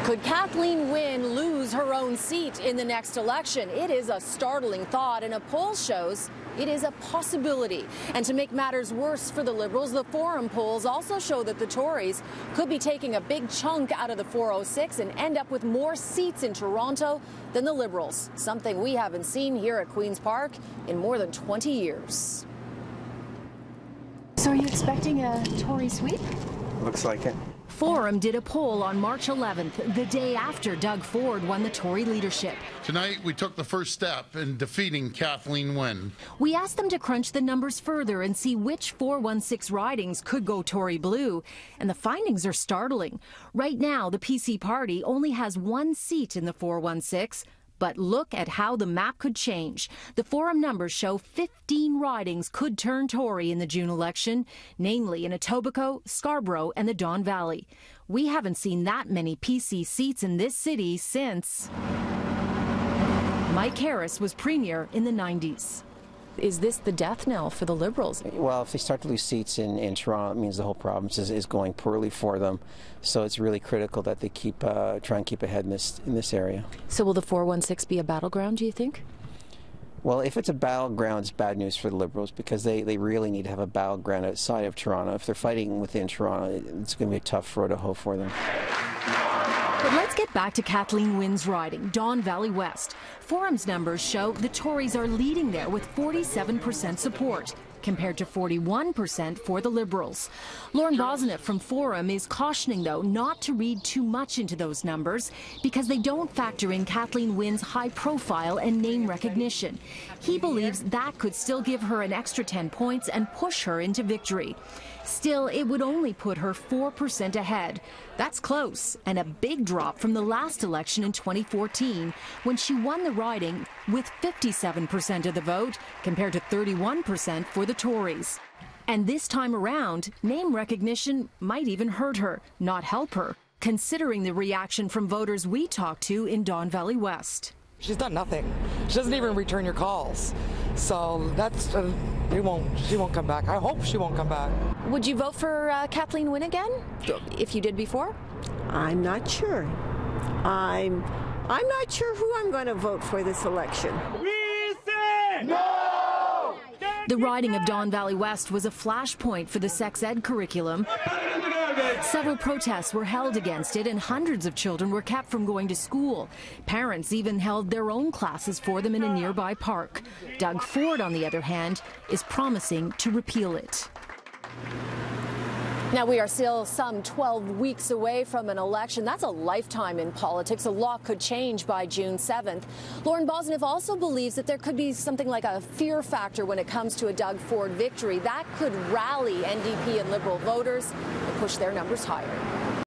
Could Kathleen Wynne lose her own seat in the next election? It is a startling thought, and a poll shows it is a possibility. And to make matters worse for the Liberals, the Forum polls also show that the Tories could be taking a big chunk out of the 406 and end up with more seats in Toronto than the Liberals, something we haven't seen here at Queen's Park in more than 20 years. So are you expecting a Tory sweep? Looks like it. Forum did a poll on March 11th, the day after Doug Ford won the Tory leadership. Tonight, we took the first step in defeating Kathleen Wynne. We asked them to crunch the numbers further and see which 416 ridings could go Tory blue. And the findings are startling. Right now, the PC party only has one seat in the 416. But look at how the map could change. The Forum numbers show 15 ridings could turn Tory in the June election, namely in Etobicoke, Scarborough, and the Don Valley. We haven't seen that many PC seats in this city since Mike Harris was premier in the 90s. Is this the death knell for the Liberals? Well, if they start to lose seats in Toronto, it means the whole province is going poorly for them. So it's really critical that they try and keep ahead in this area. So will the 416 be a battleground, do you think? Well, if it's a battleground, it's bad news for the Liberals because they really need to have a battleground outside of Toronto. If they're fighting within Toronto, it's going to be a tough road to hoe for them. But let's get back to Kathleen Wynne's riding, Don Valley West. Forum's numbers show the Tories are leading there with 47% support, compared to 41% for the Liberals. Lauren Bosniff from Forum is cautioning, though, not to read too much into those numbers because they don't factor in Kathleen Wynne's high profile and name recognition. He believes that could still give her an extra 10 points and push her into victory. Still, it would only put her 4% ahead. That's close, and a big drop from the last election in 2014, when she won the riding with 57% of the vote, compared to 31% for the Tories. And this time around, name recognition might even hurt her, not help her, considering the reaction from voters we talked to in Don Valley West. She's done nothing. She doesn't even return your calls. So that's, she won't come back. I hope she won't come back. Would you vote for Kathleen Wynne again, if you did before? I'm not sure. I'm not sure who I'm going to vote for this election. We say no! The riding of Don Valley West was a flashpoint for the sex ed curriculum. Several protests were held against it, and hundreds of children were kept from going to school. Parents even held their own classes for them in a nearby park. Doug Ford, on the other hand, is promising to repeal it. Now, we are still some 12 weeks away from an election. That's a lifetime in politics. A lot could change by June 7th. Lauren Bosniff also believes that there could be something like a fear factor when it comes to a Doug Ford victory. That could rally NDP and Liberal voters and push their numbers higher.